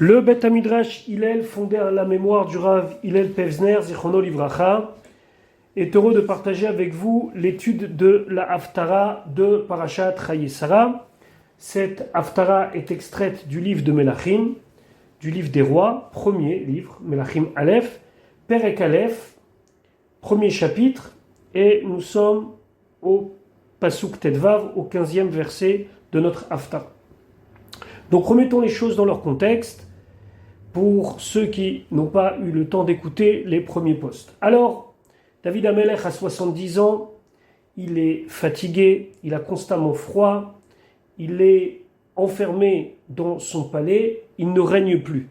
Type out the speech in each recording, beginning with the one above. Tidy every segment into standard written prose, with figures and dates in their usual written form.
Le Bet Hamidrash Hillel, fondé à la mémoire du Rav Hillel Pevzner, Zichrono Livracha, est heureux de partager avec vous l'étude de la Haftara de Parashat Chayei Sarah. Cette Haftara est extraite du livre de Melachim, du livre des rois, premier livre, Melachim Aleph, Perek Aleph, premier chapitre, et nous sommes au Pasuk Tedvav, au 15e verset de notre Haftara. Donc remettons les choses dans leur contexte pour ceux qui n'ont pas eu le temps d'écouter les premiers posts. Alors, David Amelech a 70 ans, il est fatigué, il a constamment froid, il est enfermé dans son palais, il ne règne plus.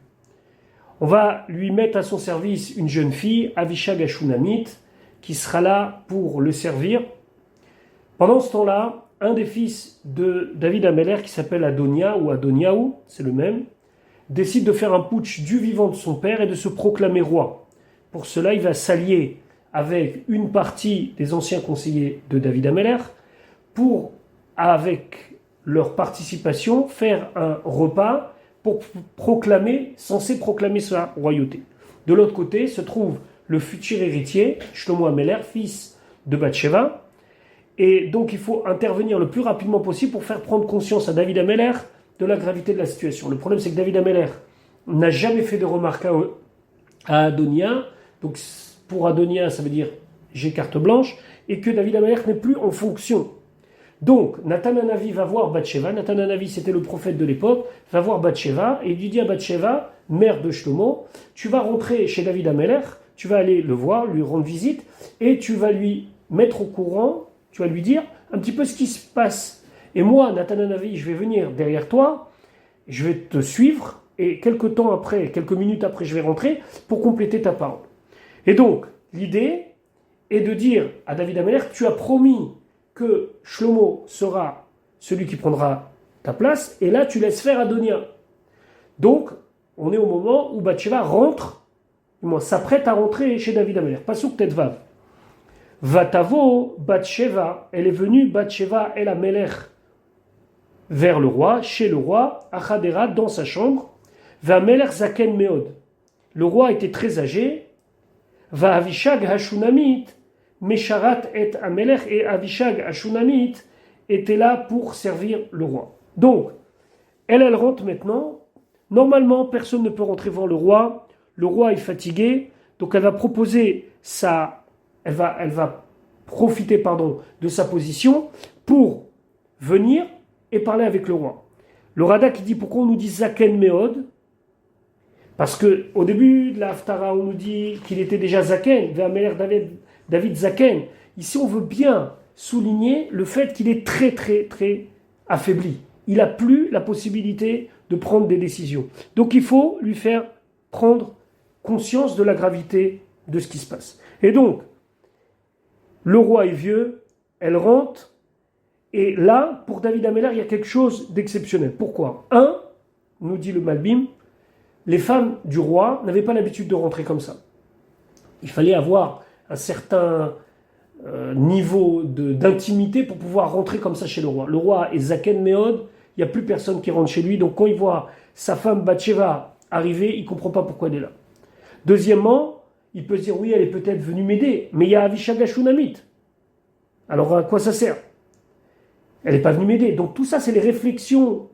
On va lui mettre à son service une jeune fille, Avishag Ashunamit, qui sera là pour le servir. Pendant ce temps-là, un des fils de David Amelech, qui s'appelle Adonia ou Adoniaou, c'est le même, décide de faire un putsch du vivant de son père et de se proclamer roi. Pour cela, il va s'allier avec une partie des anciens conseillers de David Amelech pour, avec leur participation, faire un repas pour censé proclamer sa royauté. De l'autre côté se trouve le futur héritier, Shlomo Amelech, fils de Bathsheba, et donc il faut intervenir le plus rapidement possible pour faire prendre conscience à David Amelech de la gravité de la situation. Le problème, c'est que David Amelech n'a jamais fait de remarque à Adonia. Donc pour Adonia, ça veut dire j'ai carte blanche, et que David Amelech n'est plus en fonction. Donc Nathan Hanavi va voir Bathsheba. Nathan Hanavi, c'était le prophète de l'époque, va voir Bathsheba et il lui dit à Bathsheba, mère de Shlomo, tu vas rentrer chez David Amelech, tu vas aller le voir, lui rendre visite, et tu vas lui mettre au courant, tu vas lui dire un petit peu ce qui se passe. Et moi, Nathan Hanavi, je vais venir derrière toi, je vais te suivre, et quelques minutes après, je vais rentrer pour compléter ta parole. Et donc, l'idée est de dire à David Amelech, tu as promis que Shlomo sera celui qui prendra ta place, et là, tu laisses faire Adonia. Donc, on est au moment où Bathsheba s'apprête à rentrer chez David Amelech. Pasuk Tedvav. Vatavo Bathsheba, elle est venue, Bathsheba El Amelech, vers le roi, chez le roi, Achadera, dans sa chambre, Va'amelech Zaken Meod. Le roi était très âgé, Va'avishag Hashunamit, Mesharat et Amelech, et Avishag Hashunamit était là pour servir le roi. Donc, elle rentre maintenant. Normalement, personne ne peut rentrer voir le roi. Le roi est fatigué, donc elle va profiter de sa position pour venir et parler avec le roi. Le Radak dit pourquoi on nous dit Zaken Meod, parce qu'au début de la Haftara, on nous dit qu'il était déjà Zaken, David Zaken. Ici, on veut bien souligner le fait qu'il est très, très, très affaibli. Il n'a plus la possibilité de prendre des décisions. Donc, il faut lui faire prendre conscience de la gravité de ce qui se passe. Et donc, le roi est vieux, elle rentre, et là, pour David Amelech, il y a quelque chose d'exceptionnel. Pourquoi ? Nous dit le Malbim, les femmes du roi n'avaient pas l'habitude de rentrer comme ça. Il fallait avoir un certain niveau d'intimité pour pouvoir rentrer comme ça chez le roi. Le roi est Zaken Meod, il n'y a plus personne qui rentre chez lui, donc quand il voit sa femme Bathsheba arriver, il ne comprend pas pourquoi elle est là. Deuxièmement, il peut se dire, oui, elle est peut-être venue m'aider, mais il y a Avishag Hashunamit. Alors à quoi ça sert ? Elle n'est pas venue m'aider. Donc tout ça, c'est les réflexions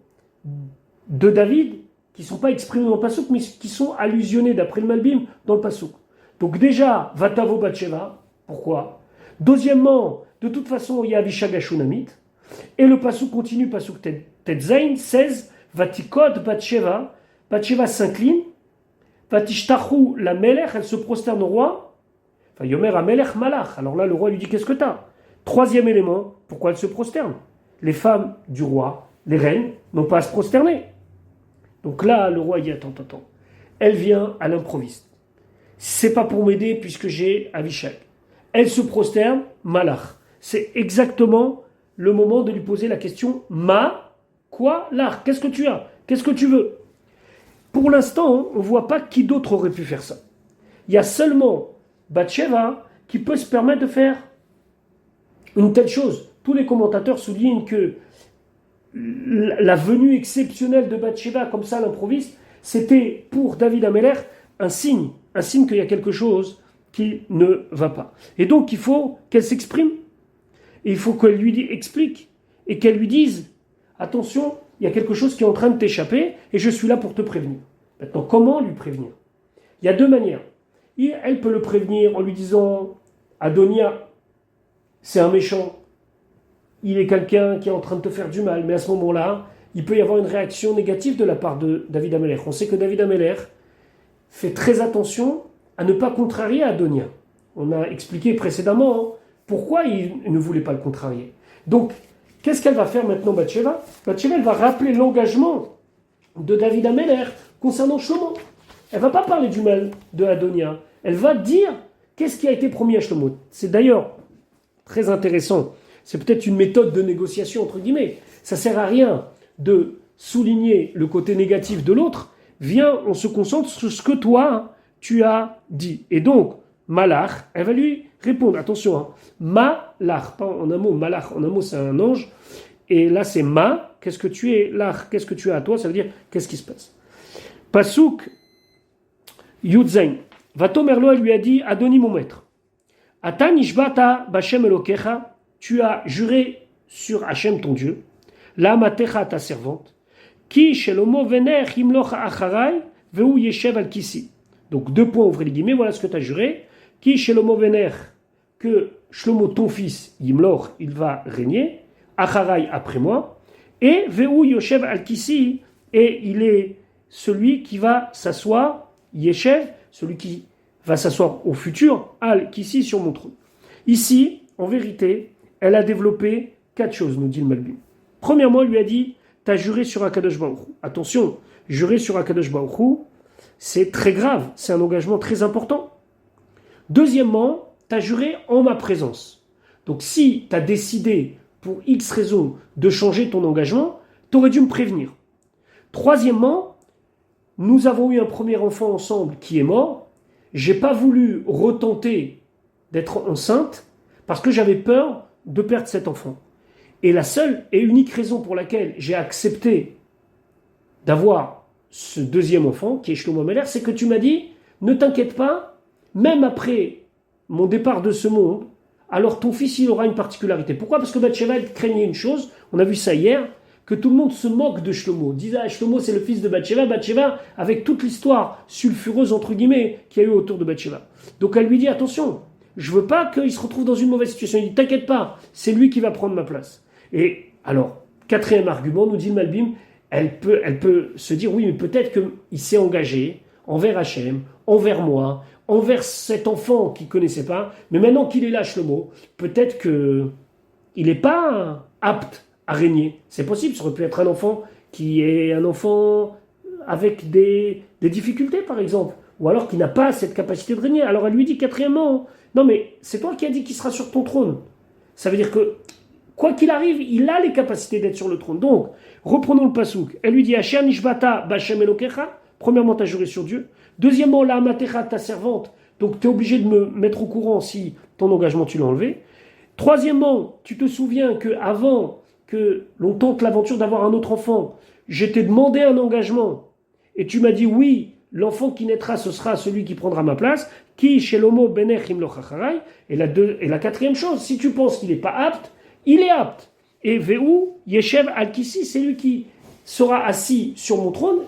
de David qui ne sont pas exprimées dans le Pasuk, mais qui sont allusionnées, d'après le Malbim, dans le Pasuk. Donc déjà, Vatavo Bathsheba. Pourquoi ? Deuxièmement, de toute façon, il y a Avishag Hashunamit. Et le Pasuk continue, Pasuk Tetzain, 16, Vatikod Bathsheba. Bathsheba s'incline. Vatishtachu la Melech, elle se prosterne au roi. Enfin, Yomer Amelech Malach. Alors là, le roi lui dit, qu'est-ce que t'as ? Troisième élément, pourquoi elle se prosterne ? Les femmes du roi, les reines, n'ont pas à se prosterner. Donc là, le roi dit, attends. Elle vient à l'improviste. C'est pas pour m'aider puisque j'ai Avishag. Elle se prosterne, Malach. C'est exactement le moment de lui poser la question, quoi, l'art ? Qu'est-ce que tu as ? Qu'est-ce que tu veux ? Pour l'instant, on ne voit pas qui d'autre aurait pu faire ça. Il y a seulement Bathsheba qui peut se permettre de faire une telle chose. Tous les commentateurs soulignent que la venue exceptionnelle de Bathsheba, comme ça à l'improviste, C'était pour David Améler un signe qu'il y a quelque chose qui ne va pas. Et donc il faut qu'elle s'exprime, et il faut qu'elle lui explique, et qu'elle lui dise, attention, il y a quelque chose qui est en train de t'échapper, et je suis là pour te prévenir. Maintenant, comment lui prévenir? Il y a deux manières. Elle peut le prévenir en lui disant, Adonia, c'est un méchant, il est quelqu'un qui est en train de te faire du mal, mais à ce moment-là, il peut y avoir une réaction négative de la part de David Améler. On sait que David Améler fait très attention à ne pas contrarier Adonia. On a expliqué précédemment pourquoi il ne voulait pas le contrarier. Donc, qu'est-ce qu'elle va faire maintenant, Bathsheba? Bathsheba, elle va rappeler l'engagement de David Améler concernant Shlomo. Elle ne va pas parler du mal de Adonia. Elle va dire qu'est-ce qui a été promis à Shlomo. C'est d'ailleurs très intéressant. C'est peut-être une méthode de négociation, entre guillemets. Ça ne sert à rien de souligner le côté négatif de l'autre. Viens, on se concentre sur ce que toi, tu as dit. Et donc, Malach, elle va lui répondre. Attention, Malach, pas en un mot, Malach, en un mot c'est un ange. Et là c'est Ma, qu'est-ce que tu es, Lach, qu'est-ce que tu as à toi, ça veut dire qu'est-ce qui se passe. Pasuk Yudzain, Vatomerlo, elle lui a dit, Adoni mon maître, Ata nishbata b'Hashem Elokecha, tu as juré sur Hachem ton Dieu, la matecha ta servante, Ki shelomo vener himloch acharai veu yeshev al kisi. Donc deux points, ouvrez les guillemets, voilà ce que tu as juré. Ki shelomo vener, que Shlomo ton fils, Yimloch, il va régner, acharai après moi, et veu yeshev al kisi, et il est celui qui va s'asseoir, yeshev, celui qui va s'asseoir au futur, al kisi sur mon trône. Ici, en vérité, elle a développé 4 choses, nous dit le Malbim. Premièrement, elle lui a dit, t'as juré sur Akadosh Baruch Hu. Attention, jurer sur Akadosh Baruch Hu, c'est très grave, c'est un engagement très important. Deuxièmement, t'as juré en ma présence. Donc si t'as décidé, pour X raison, de changer ton engagement, t'aurais dû me prévenir. Troisièmement, nous avons eu un premier enfant ensemble qui est mort. J'ai pas voulu retenter d'être enceinte parce que j'avais peur de perdre cet enfant. Et la seule et unique raison pour laquelle j'ai accepté d'avoir ce deuxième enfant, qui est Shlomo Améler, c'est que tu m'as dit, ne t'inquiète pas, même après mon départ de ce monde, alors ton fils, il aura une particularité. Pourquoi? Parce que Bathsheba, elle craignait une chose, on a vu ça hier, que tout le monde se moque de Shlomo. Disait, ah, Shlomo, c'est le fils de Bathsheba, avec toute l'histoire sulfureuse, entre guillemets, qu'il y a eu autour de Bathsheba. Donc elle lui dit, attention, je veux pas qu'il se retrouve dans une mauvaise situation. Il dit, t'inquiète pas, c'est lui qui va prendre ma place. Et alors, quatrième argument, nous dit le Malbim, elle peut se dire, oui, mais peut-être qu'il s'est engagé envers Hachem, envers moi, envers cet enfant qu'il ne connaissait pas, mais maintenant qu'il est là, Shlomo, peut-être qu'il n'est pas apte à régner. C'est possible, ça aurait pu être un enfant qui est un enfant avec des difficultés, par exemple, ou alors qui n'a pas cette capacité de régner. Alors elle lui dit quatrièmement, non mais c'est toi qui as dit qu'il sera sur ton trône. Ça veut dire que quoi qu'il arrive, il a les capacités d'être sur le trône. Donc, reprenons le pasouk. Elle lui dit, Asher nishbata b'Hashem Elokecha. Premièrement, tu as juré sur Dieu. Deuxièmement, la amatecha, ta servante. Donc, tu es obligé de me mettre au courant si ton engagement, tu l'as enlevé. Troisièmement, tu te souviens qu'avant que l'on tente l'aventure d'avoir un autre enfant, je t'ai demandé un engagement. Et tu m'as dit, oui, l'enfant qui naîtra, ce sera celui qui prendra ma place. Ki shelomo benech himloch acharai. Et la quatrième chose, si tu penses qu'il n'est pas apte, il est apte. Et Veu Yeshev Al-Kissi, c'est lui qui sera assis sur mon trône.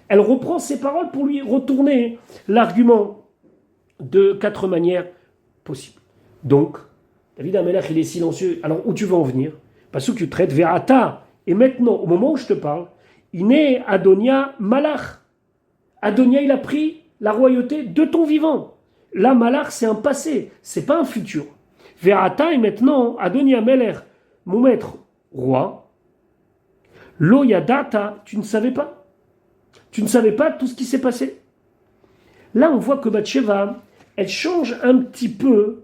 Elle reprend ses paroles pour lui retourner l'argument de 4 manières possibles. Donc, David Amelech, il est silencieux. Alors, où tu veux en venir? Parce que tu traites Verata. Et maintenant, au moment où je te parle, il est Adonia Malach. Adonia, il a pris la royauté de ton vivant. Là, Malach, c'est un passé, c'est pas un futur. Verata est maintenant Adonia Meler, mon maître, roi. Lo Yadata, tu ne savais pas. Tu ne savais pas tout ce qui s'est passé. Là, on voit que Bathsheba, elle change un petit peu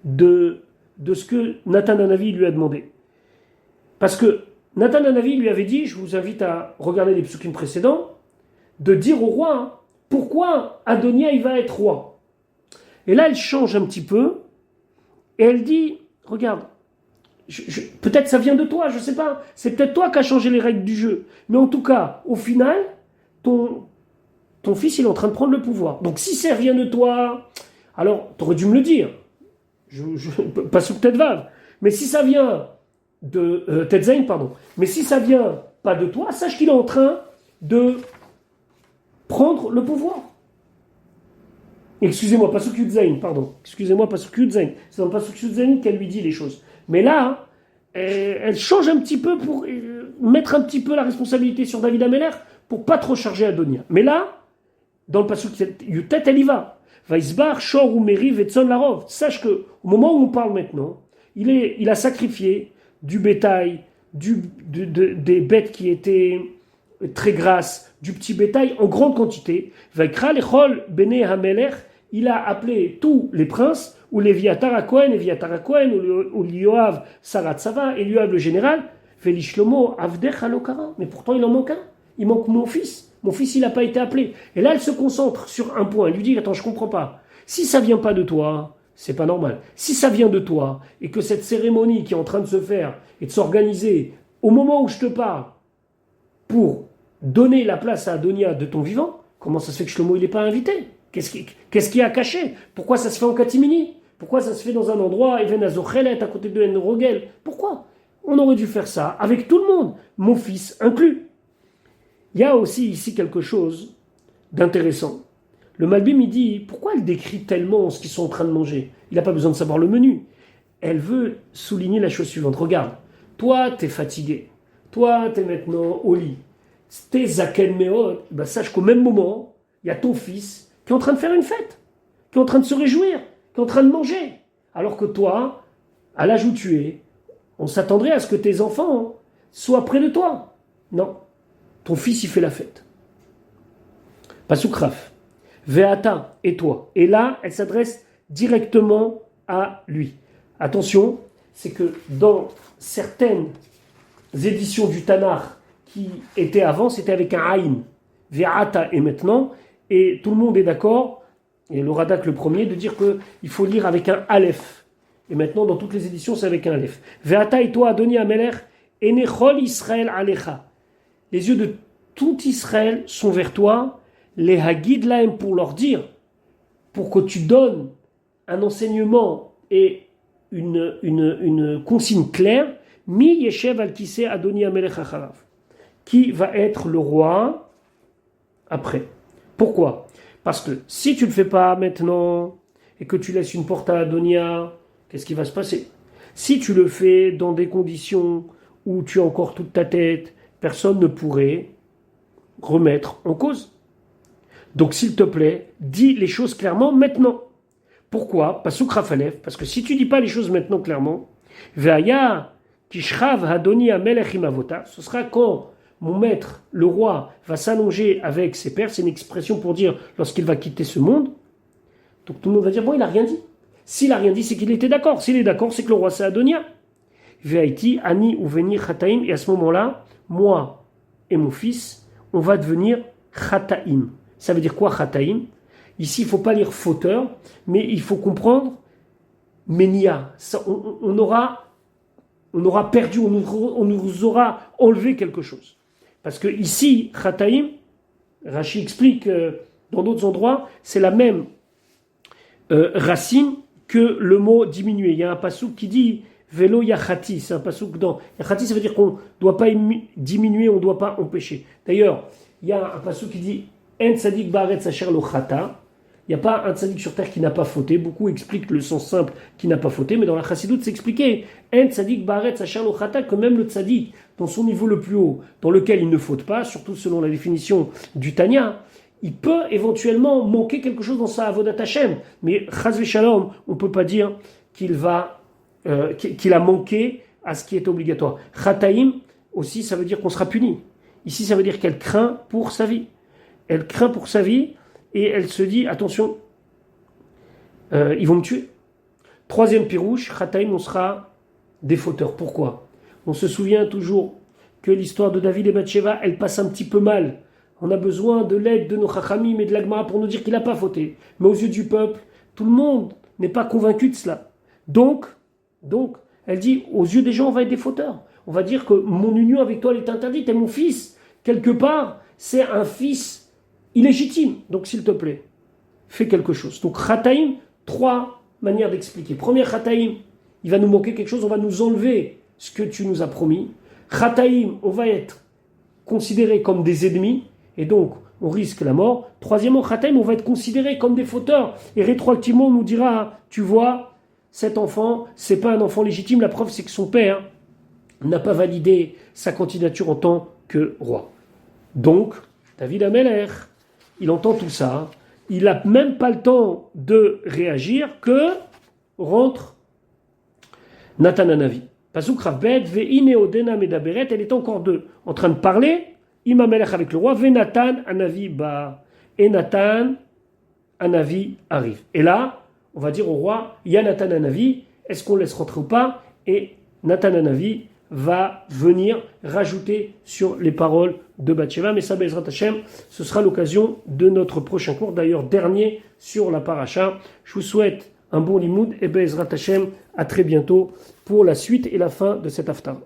de ce que Nathan Hanavi lui a demandé. Parce que Nathan Hanavi lui avait dit, je vous invite à regarder les psukim précédents, de dire au roi, pourquoi Adonia il va être roi. Et là, elle change un petit peu, et elle dit, regarde, peut-être ça vient de toi, je ne sais pas, c'est peut-être toi qui as changé les règles du jeu, mais en tout cas, au final, ton fils, il est en train de prendre le pouvoir. Donc si ça vient de toi, alors tu aurais dû me le dire. Pas sous tête vave. Mais si ça vient de Tetzain, pardon. Mais si ça vient pas de toi, sache qu'il est en train de prendre le pouvoir. Excusez-moi, pas sous Kudzain, pardon. Excusez-moi, pas sous Kudzain. C'est dans pas sous Kudzain qu'elle lui dit les choses. Mais là, elle change un petit peu pour mettre un petit peu la responsabilité sur David Ameller pour pas trop charger Adonia. Mais là, dans le passage Yutet, elle y va. Vaisbar, Shor ou Meri, Vetson Larov. Sache que au moment où on parle maintenant, il a sacrifié du bétail, des bêtes qui étaient très grasses, du petit bétail en grande quantité. Vaikra lechol bene hamelech, il a appelé tous les princes, ou Léviatar à Cohen, ou Lioav Saratsava, et Lioav le général, Velishlomo Avdech Alokara. Mais pourtant il en manque un. Il manque mon fils. Mon fils, il n'a pas été appelé. Et là, elle se concentre sur un point. Elle lui dit, attends, je ne comprends pas. Si ça ne vient pas de toi, c'est pas normal. Si ça vient de toi, et que cette cérémonie qui est en train de se faire et de s'organiser au moment où je te parle, pour donner la place à Adonia de ton vivant, comment ça se fait que Shlomo, il n'est pas invité? Qu'est-ce qui a caché? Pourquoi ça se fait en catimini? Pourquoi ça se fait dans un endroit, Even Azochelet, à côté de Enrogel? Pourquoi? On aurait dû faire ça avec tout le monde, mon fils inclus. Il y a aussi ici quelque chose d'intéressant. Le Malbim, il dit, pourquoi elle décrit tellement ce qu'ils sont en train de manger? Il n'a pas besoin de savoir le menu. Elle veut souligner la chose suivante. Regarde, toi, tu es fatigué. Toi, tu es maintenant au lit. T'es zaken meod. Ben, sache qu'au même moment, il y a ton fils qui est en train de faire une fête, qui est en train de se réjouir, qui est en train de manger. Alors que toi, à l'âge où tu es, on s'attendrait à ce que tes enfants soient près de toi. Non. Ton fils, il fait la fête. Pasuk Raf. Veata et toi. Et là, elle s'adresse directement à lui. Attention, c'est que dans certaines éditions du Tanakh qui étaient avant, c'était avec un Aïn. Veata et maintenant. Et tout le monde est d'accord, et le Radak le premier, de dire qu'il faut lire avec un Aleph. Et maintenant, dans toutes les éditions, c'est avec un Aleph. Veata et toi, Adoni Ameler, Enechol Israël Alecha. Les yeux de tout Israël sont vers toi, les Hagid Lahem, pour leur dire, pour que tu donnes un enseignement et une consigne claire, Mi Yeshev al-Kise Adoni Amelech Acharav, qui va être le roi après. Pourquoi? Parce que si tu ne le fais pas maintenant et que tu laisses une porte à Adonia, qu'est-ce qui va se passer? Si tu le fais dans des conditions où tu as encore toute ta tête, personne ne pourrait remettre en cause. Donc s'il te plaît, dis les choses clairement maintenant. Pourquoi? Pasuk Rafalev, parce que si tu dis pas les choses maintenant clairement, Ve'aya kishrav hadoni amelech imavota, ce sera quand mon maître, le roi, va s'allonger avec ses pères. C'est une expression pour dire lorsqu'il va quitter ce monde. Donc tout le monde va dire, bon, il n'a rien dit. S'il n'a rien dit, c'est qu'il était d'accord. S'il est d'accord, c'est que le roi, c'est Adonia. Ve'aiti ani uveni chataim. Et à ce moment-là, moi et mon fils, on va devenir chataim. Ça veut dire quoi, chataim? Ici, il ne faut pas lire fauteur, mais il faut comprendre menia. On aura perdu, on nous aura enlevé quelque chose. Parce que ici, chataim, Rashi explique dans d'autres endroits, c'est la même racine que le mot diminuer. Il y a un passouk qui dit Velo yachati, c'est un passouk dans yachati, ça veut dire qu'on ne doit pas diminuer, on ne doit pas empêcher. D'ailleurs, il y a un passouk qui dit En tzadik ba'aretz asher lo chata. Il n'y a pas un tzadik sur terre qui n'a pas fauté. Beaucoup expliquent le sens simple qui n'a pas fauté, mais dans la chassidoute, c'est expliqué En tzadik ba'aretz asher lo chata, que même le tzadik, dans son niveau le plus haut, dans lequel il ne faute pas, surtout selon la définition du Tanya, il peut éventuellement manquer quelque chose dans sa avodat Hashem. Mais chas v'shalom, on ne peut pas dire qu'il a manqué à ce qui est obligatoire. Chataim, aussi, ça veut dire qu'on sera puni. Ici, ça veut dire qu'elle craint pour sa vie. Elle craint pour sa vie et elle se dit, attention, ils vont me tuer. Troisième pirouche, Chataim, on sera des fauteurs. Pourquoi? On se souvient toujours que l'histoire de David et Bathsheba, elle passe un petit peu mal. On a besoin de l'aide de nos chachamim et de l'agmara pour nous dire qu'il n'a pas fauté. Mais aux yeux du peuple, tout le monde n'est pas convaincu de cela. Donc, elle dit, aux yeux des gens, on va être des fauteurs. On va dire que mon union avec toi, elle est interdite. Et mon fils, quelque part, c'est un fils illégitime. Donc s'il te plaît, fais quelque chose. Donc Khataïm, 3 manières d'expliquer. Première Khataïm, il va nous manquer quelque chose, on va nous enlever ce que tu nous as promis. Khataïm, on va être considéré comme des ennemis, et donc on risque la mort. Troisièmement, Khataïm, on va être considéré comme des fauteurs, et rétroactivement on nous dira, tu vois, cet enfant, c'est pas un enfant légitime, la preuve c'est que son père n'a pas validé sa candidature en tant que roi. Donc, David Ameler, il entend tout ça, il n'a même pas le temps de réagir que rentre Nathan Hanavi. Pasuk Ravbet, Ve'ine Odena Medaberet, elle est encore en train de parler, Imamelech avec le roi, Venatan Hanavi ba, et Nathan Hanavi arrive. Et là, on va dire au roi, il y a Nathan Hanavi, est-ce qu'on laisse rentrer ou pas? Et Nathan Hanavi va venir rajouter sur les paroles de Bathsheba. Mais ça, Bezrat Hashem, ce sera l'occasion de notre prochain cours, d'ailleurs dernier sur la paracha. Je vous souhaite un bon limoud et Bezrat Hashem, à très bientôt pour la suite et la fin de cet haftar.